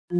Hey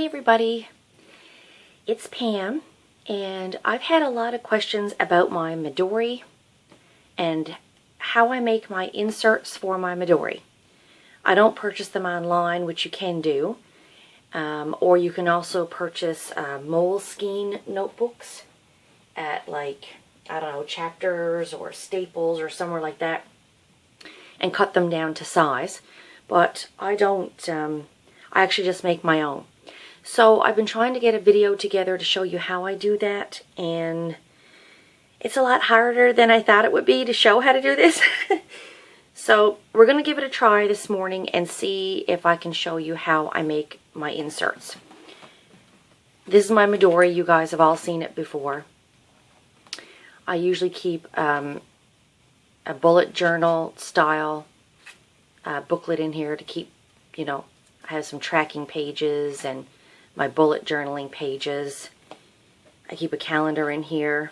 everybody, it's Pam, and I've had a lot of questions about my Midori and how I make my inserts for my Midori. I don't purchase them online, which you can do, or you can also purchase Moleskine notebooks at, like, I don't know, Chapters or Staples or somewhere like that, and cut them down to size. But I don't, I actually just make my own. So I've been trying to get a video together to show you how I do that, and it's a lot harder than I thought it would be to show how to do this. So we're going to give it a try this morning and see if I can show you how I make my inserts. This is my Midori. You guys have all seen it before. I usually keep a bullet journal style booklet in here to keep, you know, I have some tracking pages and my bullet journaling pages. I keep a calendar in here.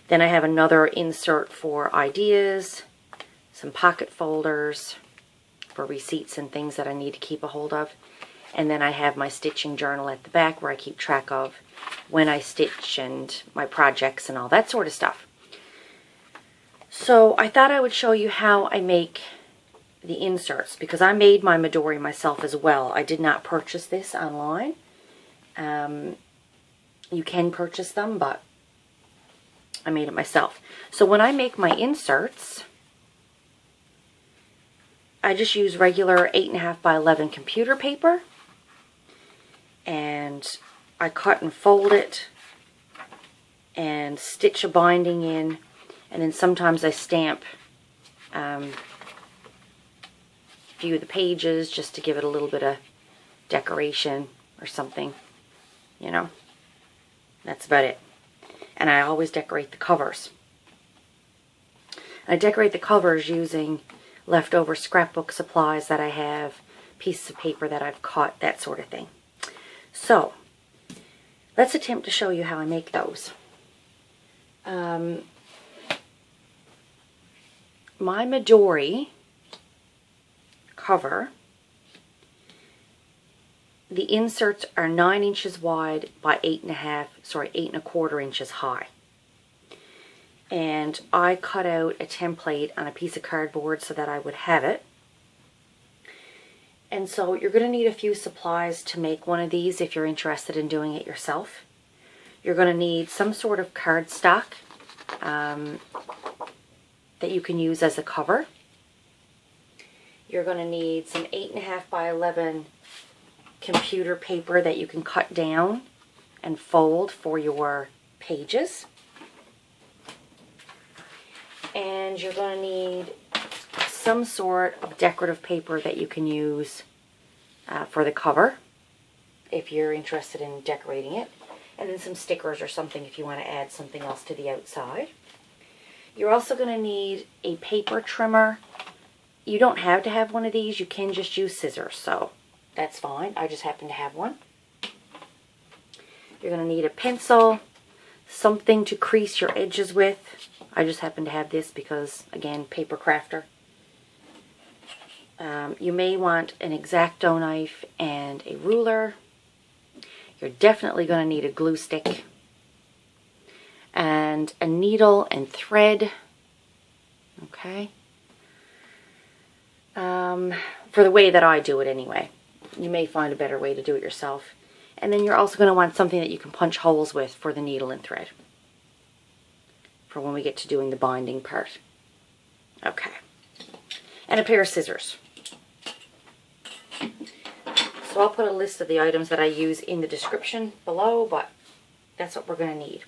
Then I have another insert for ideas, some pocket folders for receipts and things that I need to keep a hold of. And then I have my stitching journal at the back where I keep track of when I stitch and my projects and all that sort of stuff. So I thought I would show you how I make the inserts, because I made my Midori myself as well. I did not purchase this online. You can purchase them, but I made it myself. So when I make my inserts, I just use regular 8.5 by 11 computer paper, and I cut and fold it and stitch a binding in, and then sometimes I stamp a few of the pages just to give it a little bit of decoration or something, you know. That's about it. And I always decorate the covers. I decorate the covers using leftover scrapbook supplies that I have, pieces of paper that I've cut, that sort of thing. So, let's attempt to show you how I make those. My Midori cover, the inserts are 9 inches wide by 8.25 inches high. And I cut out a template on a piece of cardboard so that I would have it. And so you're going to need a few supplies to make one of these if you're interested in doing it yourself. You're going to need some sort of cardstock that you can use as a cover. You're going to need some 8.5 by 11 computer paper that you can cut down and fold for your pages. And you're going to need some sort of decorative paper that you can use for the cover if you're interested in decorating it. And then some stickers or something if you want to add something else to the outside. You're also going to need a paper trimmer. You don't have to have one of these. You can just use scissors, so that's fine. I just happen to have one. You're going to need a pencil, something to crease your edges with. I just happen to have this because, again, paper crafter. You may want an Exacto knife and a ruler. You're definitely going to need a glue stick and a needle and thread. Okay. For the way that I do it anyway. You may find a better way to do it yourself. And then you're also going to want something that you can punch holes with for the needle and thread, for when we get to doing the binding part. Okay. And a pair of scissors. So I'll put a list of the items that I use in the description below, but that's what we're going to need.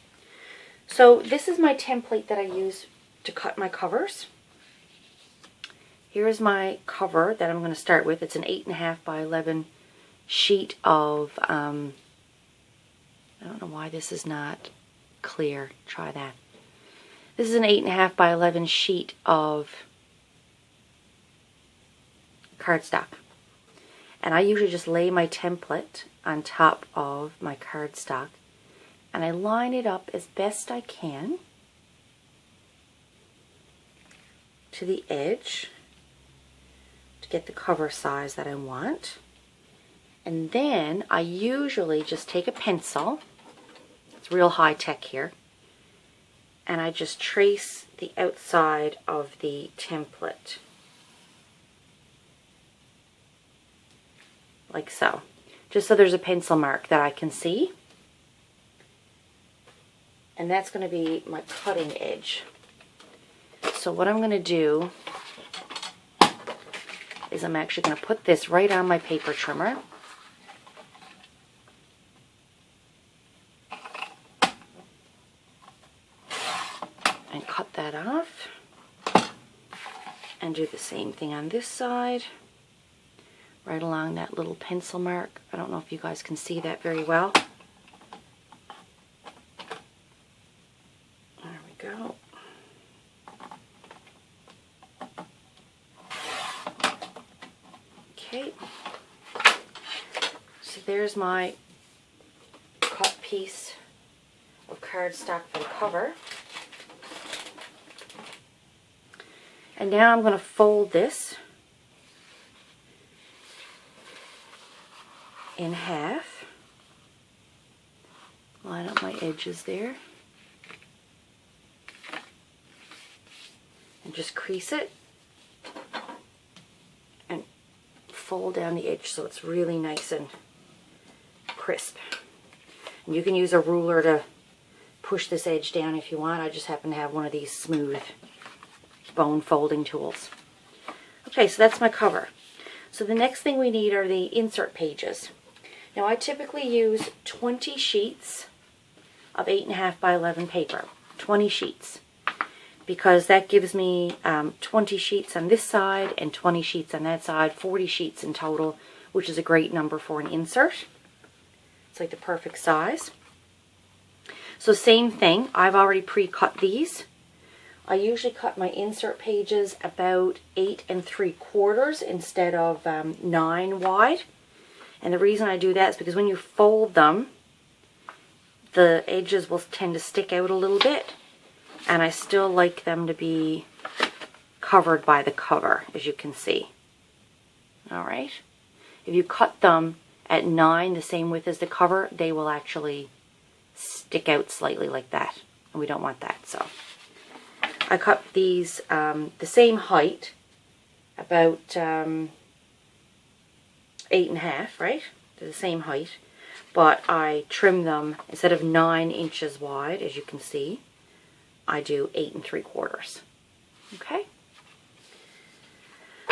So this is my template that I use to cut my covers. here's my cover that I'm going to start with. It's an 8.5 by 11 sheet of, I don't know why this is not clear. Try that. This is an 8.5 by 11 sheet of cardstock. And I usually just lay my template on top of my cardstock and I line it up as best I can to the edge to get the cover size that I want. And then I usually just take a pencil, it's real high tech here, and I just trace the outside of the template. Like so. Just so there's a pencil mark that I can see. And that's going to be my cutting edge. So what I'm going to do is I'm actually going to put this right on my paper trimmer. And cut that off. And do the same thing on this side. Right along that little pencil mark. I don't know if you guys can see that very well. There we go. Okay. So there's my cut piece of cardstock for the cover. And now I'm going to fold this in half. Line up my edges there. And just crease it. And fold down the edge so it's really nice and crisp. And you can use a ruler to push this edge down if you want. I just happen to have one of these smooth bone folding tools. Okay, so that's my cover. So the next thing we need are the insert pages. Now I typically use 20 sheets of 8.5 by 11 paper. 20 sheets. Because that gives me 20 sheets on this side and 20 sheets on that side. 40 sheets in total, which is a great number for an insert. It's like the perfect size. So same thing, I've already pre-cut these. I usually cut my insert pages about 8 3/4 instead of 9 wide. And the reason I do that is because when you fold them, the edges will tend to stick out a little bit. And I still like them to be covered by the cover, as you can see. Alright? If you cut them at 9, the same width as the cover, they will actually stick out slightly like that. And we don't want that, so. I cut these the same height, about 8.5, right? They're the same height, but I trim them instead of 9 inches wide, as you can see. I do 8 3/4. Okay.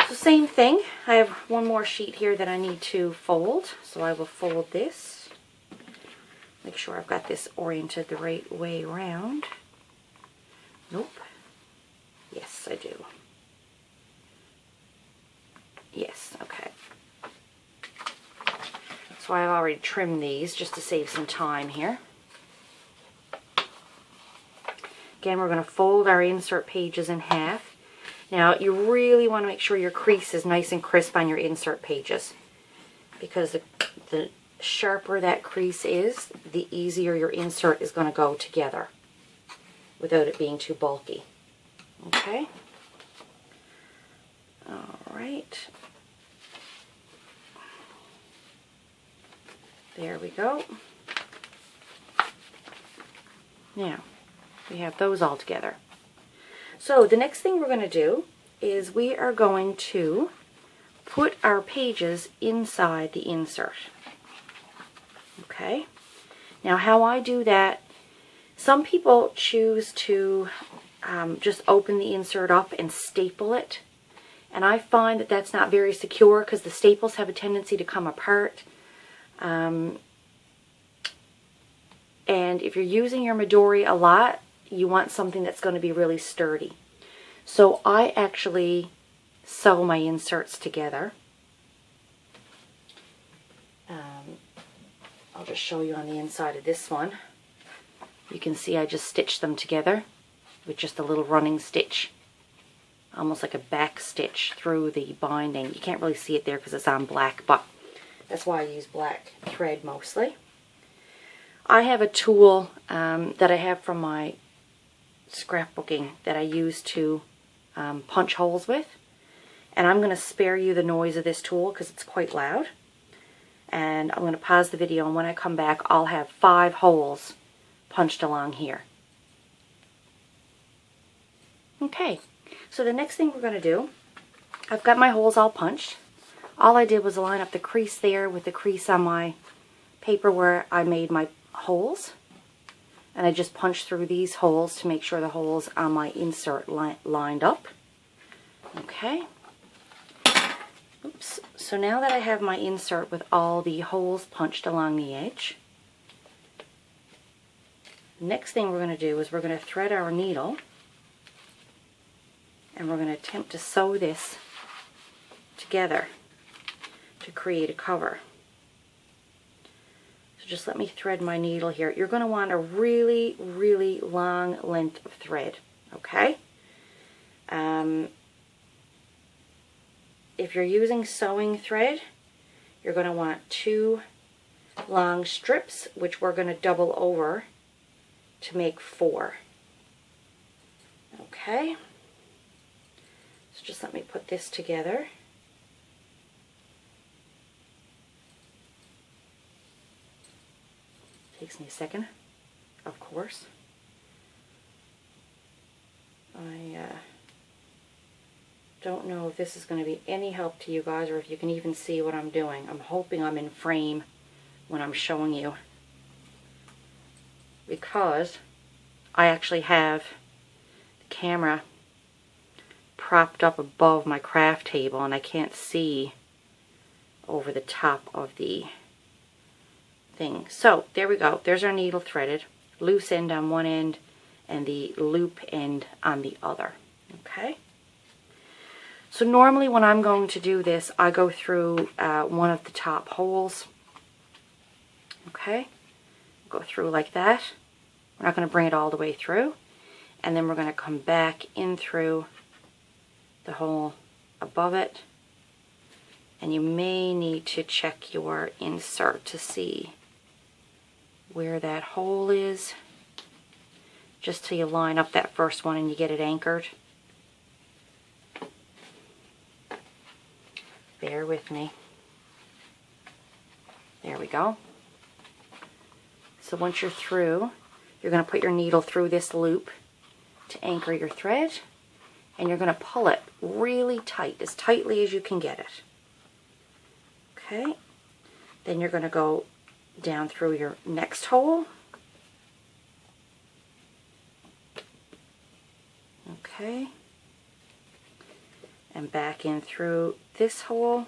So same thing. I have one more sheet here that I need to fold, so I will fold this. Make sure I've got this oriented the right way around. Nope. Yes, I do. Yes, okay. So I've already trimmed these just to save some time here. Again, we're going to fold our insert pages in half. Now, you really want to make sure your crease is nice and crisp on your insert pages, because the sharper that crease is, the easier your insert is going to go together without it being too bulky. Okay. All right. There we go. Now, we have those all together. So the next thing we're going to do is we are going to put our pages inside the insert. Okay. Now how I do that, some people choose to just open the insert up and staple it. And I find that that's not very secure because the staples have a tendency to come apart. And if you're using your Midori a lot, you want something that's going to be really sturdy. So I actually sew my inserts together. I'll just show you on the inside of this one. You can see I just stitched them together with just a little running stitch, almost like a back stitch through the binding. You can't really see it there because it's on black, but that's why I use black thread mostly. I have a tool that I have from my scrapbooking that I use to punch holes with, and I'm going to spare you the noise of this tool because it's quite loud. And I'm going to pause the video, and when I come back I'll have 5 holes punched along here. Okay, so the next thing we're going to do, I've got my holes all punched. All I did was line up the crease there with the crease on my paper where I made my holes, and I just punched through these holes to make sure the holes on my insert lined up. Okay. Oops. So now that I have my insert with all the holes punched along the edge, next thing we're going to do is we're going to thread our needle, and we're going to attempt to sew this together to create a cover. So just let me thread my needle here. You're going to want a really, really long length of thread, okay? If you're using sewing thread, you're going to want 2 long strips, which we're going to double over to make 4. Okay? So just let me put this together. Takes me a second, of course. I don't know if this is going to be any help to you guys or if you can even see what I'm doing. I'm hoping I'm in frame when I'm showing you, because I actually have the camera propped up above my craft table and I can't see over the top of the thing. So there we go. There's our needle threaded, loose end on one end and the loop end on the other. Okay. So normally when I'm going to do this, I go through one of the top holes. Okay, go through like that. We're not going to bring it all the way through, and then we're going to come back in through the hole above it, and you may need to check your insert to see where that hole is, just till you line up that first one and you get it anchored. Bear with me. There we go. So once you're through, you're going to put your needle through this loop to anchor your thread, and you're going to pull it really tight, as tightly as you can get it. Okay. Then you're going to go down through your next hole. Okay. And back in through this hole.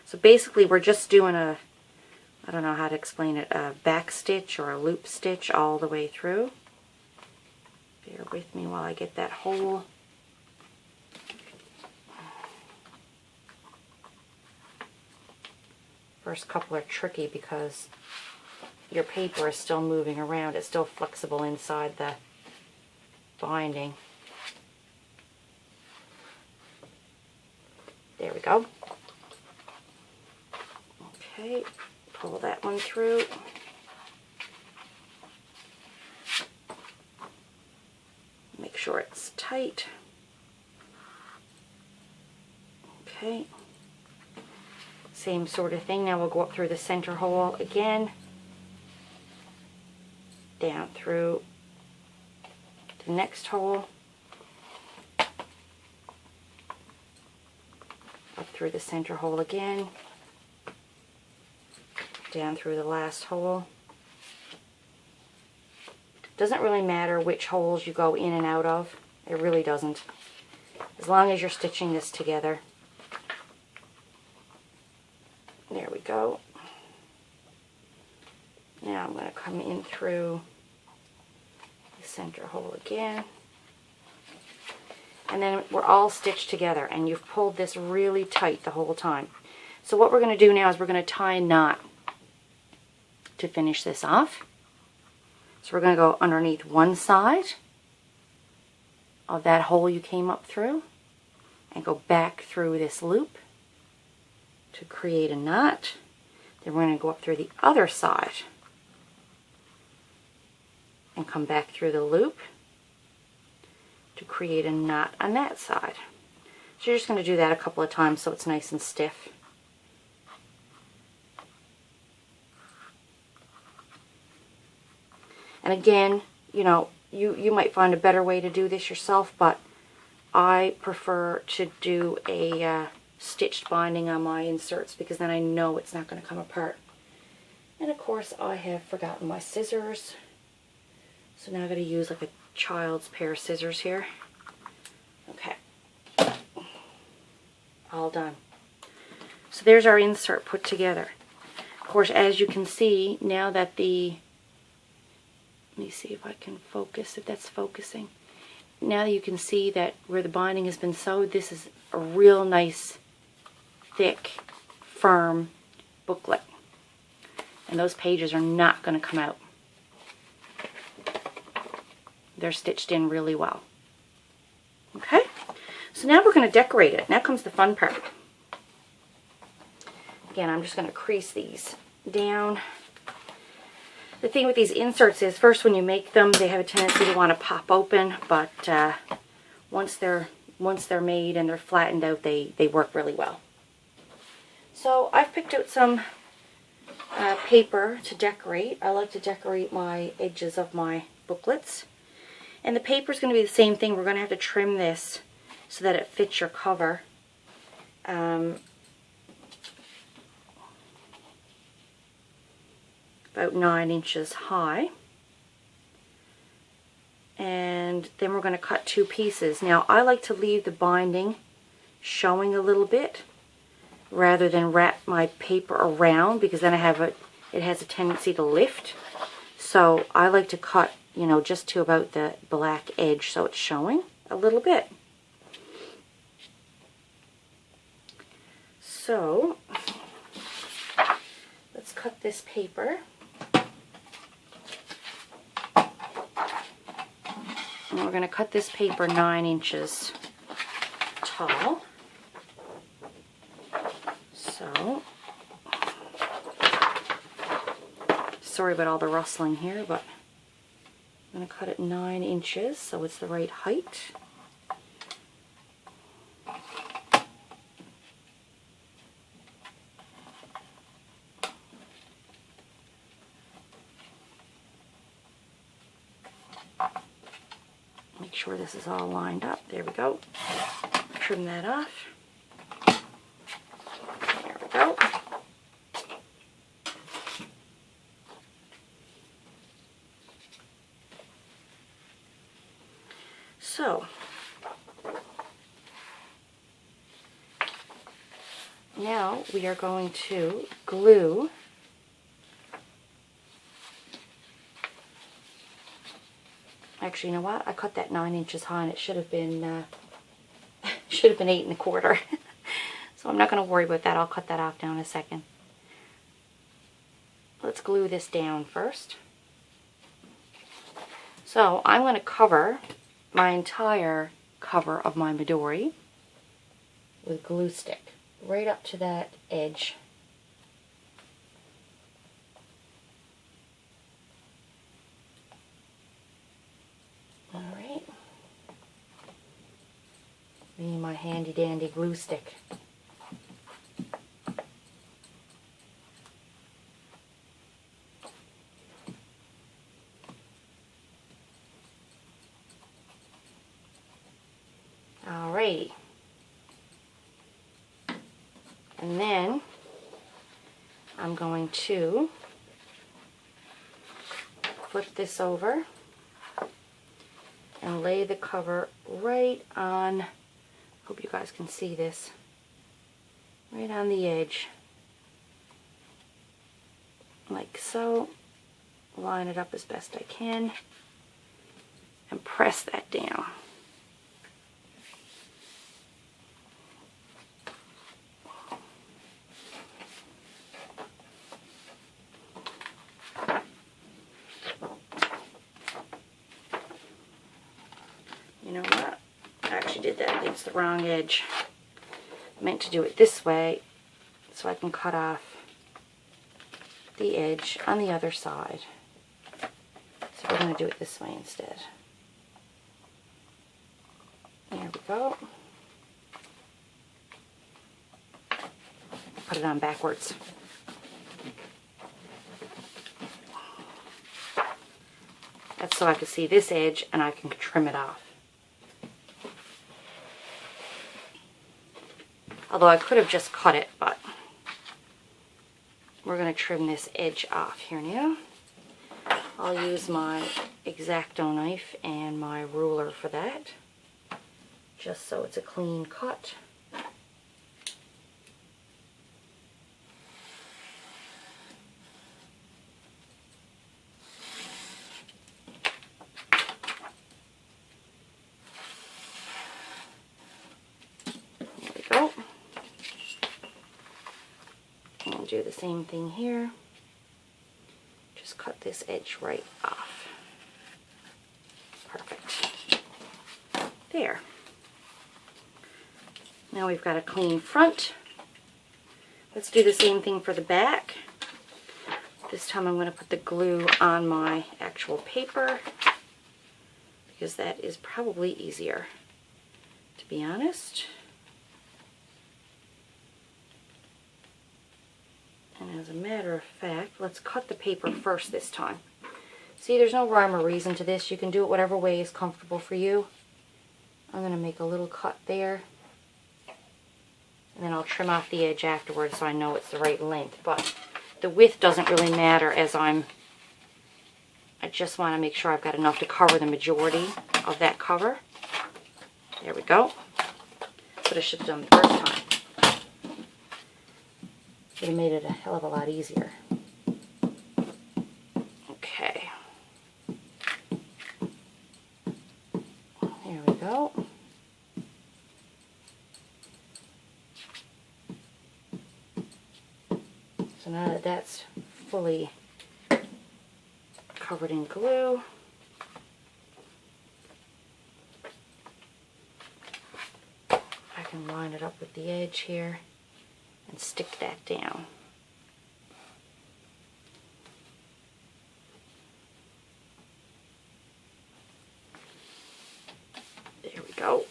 So basically we're just doing a, I don't know how to explain it, a back stitch or a loop stitch all the way through. Bear with me while I get that hole. First couple are tricky because your paper is still moving around. It's still flexible inside the binding. There we go. Okay, pull that one through. Make sure it's tight. Okay. Same sort of thing. Now we'll go up through the center hole again. Down through the next hole. Up through the center hole again, down through the last hole. Doesn't really matter which holes you go in and out of. It really doesn't. As long as you're stitching this together. There we go. Now I'm going to come in through the center hole again. and then we're all stitched together, and you've pulled this really tight the whole time. So what we're going to do now is we're going to tie a knot to finish this off. So we're going to go underneath one side of that hole you came up through and go back through this loop to create a knot. Then we're going to go up through the other side and come back through the loop to create a knot on that side. So you're just going to do that a couple of times so it's nice and stiff. And again, you know, you might find a better way to do this yourself, but I prefer to do a stitched binding on my inserts because then I know it's not going to come apart. And of course I have forgotten my scissors. So now I've got to use like a child's pair of scissors here. Okay. All done. So there's our insert put together. Of course, as you can see, now that the... Let me see if I can focus, if that's focusing. Now you can see that where the binding has been sewed, this is a real nice, thick, firm booklet. And those pages are not going to come out. They're stitched in really well. Okay, so now we're going to decorate it. Now comes the fun part. Again, I'm just going to crease these down. The thing with these inserts is, first when you make them, they have a tendency to want to pop open, but once they're made and they're flattened out, they work really well. So I've picked out some paper to decorate. I like to decorate my edges of my booklets. And the paper is going to be the same thing. We're going to have to trim this so that it fits your cover. About 9 inches high. And then we're going to cut 2 pieces. Now I like to leave the binding showing a little bit rather than wrap my paper around, because then it has a tendency to lift. So I like to cut, you know, just to about the black edge so it's showing a little bit. So let's cut this paper. And we're going to cut this paper 9 inches tall. So, sorry about all the rustling here, but I'm going to cut it 9 inches so it's the right height. Make sure this is all lined up. There we go. Trim that off. There we go. So, now we are going to glue Actually, you know what? I cut that 9 inches high, and it should have been 8 1/4. So I'm not going to worry about that. I'll cut that off down in a second. Let's glue this down first. So I'm going to cover my entire cover of my Midori with glue stick right up to that edge. Alright. Me and my handy dandy glue stick. Alrighty. And then I'm going to flip this over and lay the cover right on, hope you guys can see this, right on the edge, like so. Line it up as best I can and press that down. it's the wrong edge. I meant to do it this way so I can cut off the edge on the other side. So we're going to do it this way instead. There we go. Put it on backwards. That's so I can see this edge and I can trim it off. Although I could have just cut it, but we're going to trim this edge off here now. I'll use my Exacto knife and my ruler for that, just so it's a clean cut. There we go. I'll do the same thing here. Just cut this edge right off. Perfect. There. Now we've got a clean front. Let's do the same thing for the back. This time I'm going to put the glue on my actual paper because that is probably easier, to be honest. And as a matter of fact, let's cut the paper first this time. See, there's no rhyme or reason to this. You can do it whatever way is comfortable for you. I'm going to make a little cut there. And then I'll trim off the edge afterwards so I know it's the right length. But the width doesn't really matter as I just want to make sure I've got enough to cover the majority of that cover. There we go. That's what I should have done the first time. It made it a hell of a lot easier. Okay. There we go. So now that that's fully covered in glue, I can line it up with the edge here and stick that down. There we go.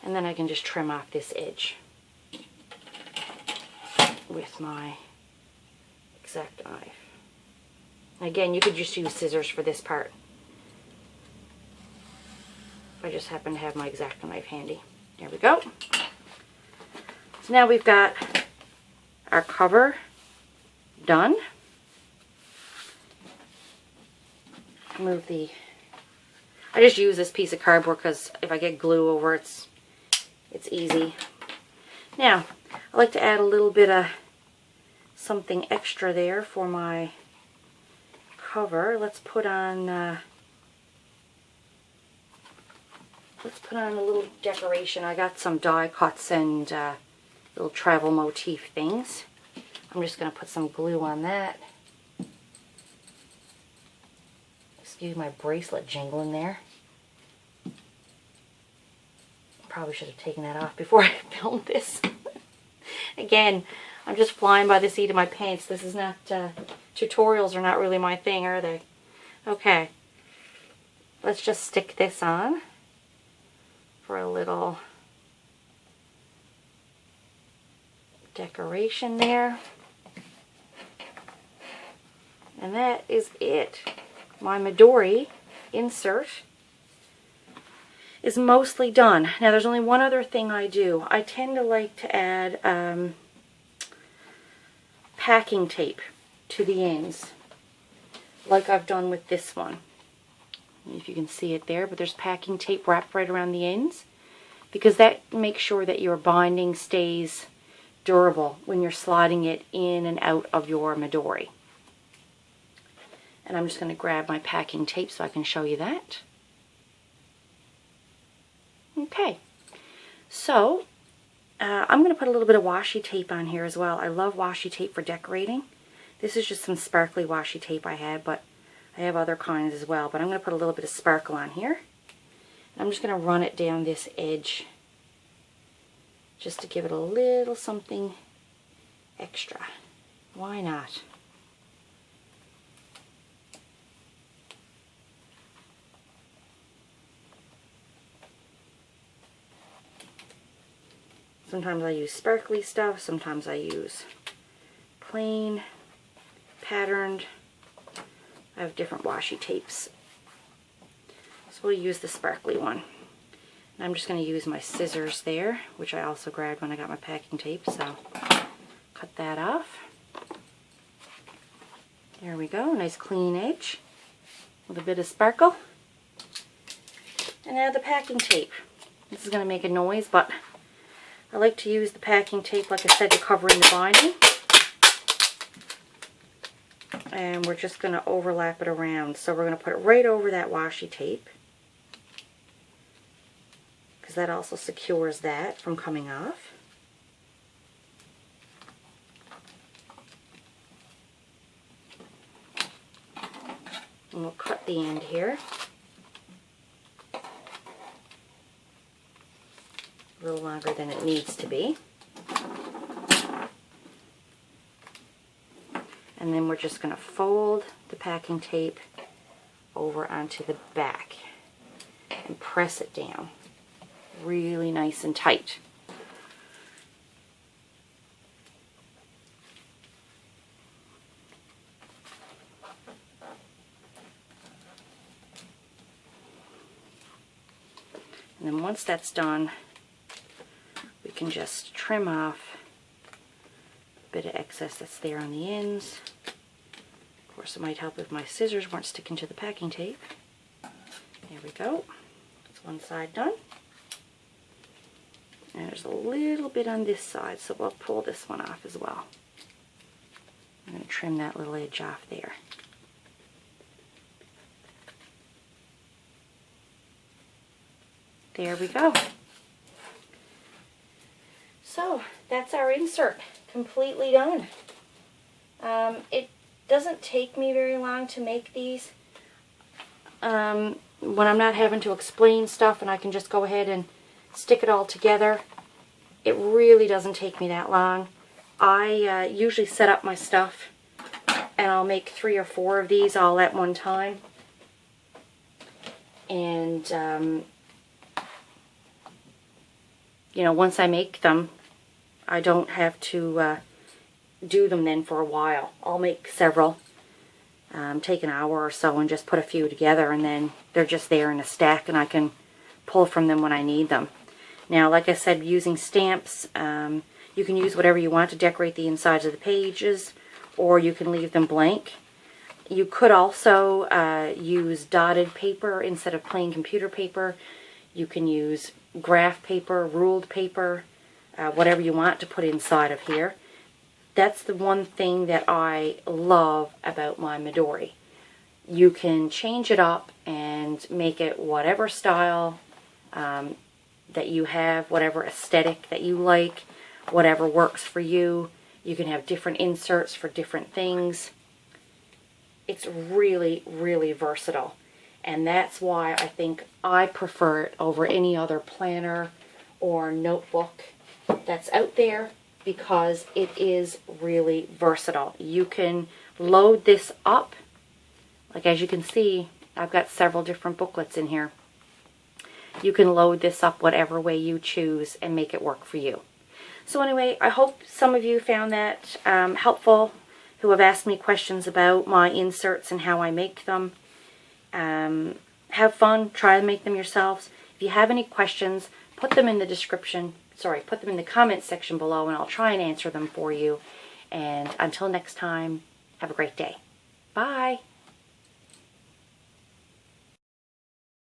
And then I can just trim off this edge with my Exacto knife. Again, you could just use scissors for this part. I just happen to have my Exacto knife handy. There we go. So now we've got our cover done. I just use this piece of cardboard because if I get glue over it's easy. Now, I like to add a little bit of something extra there for my cover. Let's put on a little decoration. I got some die cuts and little travel motif things. I'm just going to put some glue on that. Excuse my bracelet jingling there. Probably should have taken that off before I filmed this. Again, I'm just flying by the seat of my pants. This is not, tutorials are not really my thing, are they? Okay. Let's just stick this on for a little decoration there. And that is it. My Midori insert is mostly done. Now there's only one other thing I do. I tend to like to add packing tape to the ends, like I've done with this one. If you can see it there, but there's packing tape wrapped right around the ends because that makes sure that your binding stays durable when you're sliding it in and out of your Midori. And I'm just going to grab my packing tape so I can show you that. Okay, so I'm going to put a little bit of washi tape on here as well. I love washi tape for decorating. This is just some sparkly washi tape I had, but I have other kinds as well, but I'm going to put a little bit of sparkle on here. I'm just going to run it down this edge just to give it a little something extra. Why not? Sometimes I use sparkly stuff, sometimes I use plain, patterned. I have different washi tapes. So we'll use the sparkly one. And I'm just going to use my scissors there, which I also grabbed when I got my packing tape, so cut that off. There we go, nice clean edge with a bit of sparkle. And now the packing tape. This is going to make a noise, but I like to use the packing tape, like I said, to cover in the binding. And we're just going to overlap it around. So we're going to put it right over that washi tape, because that also secures that from coming off. And we'll cut the end here. A little longer than it needs to be. And then we're just going to fold the packing tape over onto the back and press it down really nice and tight. And then once that's done, we can just trim off a bit of excess that's there on the ends. Of course, it might help if my scissors weren't sticking to the packing tape. There we go. That's one side done. And there's a little bit on this side, so we'll pull this one off as well. I'm going to trim that little edge off there. There we go. So that's our insert completely done. It doesn't take me very long to make these. When I'm not having to explain stuff and I can just go ahead and stick it all together, it really doesn't take me that long. I usually set up my stuff and I'll make 3 or 4 of these all at one time. And you know, once I make them, I don't have to do them then for a while. I'll make several, take an hour or so and just put a few together, and then they're just there in a stack and I can pull from them when I need them. Now, like I said, using stamps, you can use whatever you want to decorate the insides of the pages, or you can leave them blank. You could also use dotted paper instead of plain computer paper. You can use graph paper, ruled paper, whatever you want to put inside of here. That's the one thing that I love about my Midori. You can change it up and make it whatever style that you have, whatever aesthetic that you like, whatever works for you. You can have different inserts for different things. It's really, really versatile. And that's why I think I prefer it over any other planner or notebook that's out there, because it is really versatile. You can load this up. Like, as you can see, I've got several different booklets in here. You can load this up whatever way you choose and make it work for you. So anyway, I hope some of you found that helpful, who have asked me questions about my inserts and how I make them. Have fun, try to make them yourselves. If you have any questions, put them in the put them in the comment section below, and I'll try and answer them for you. And until next time, have a great day. Bye.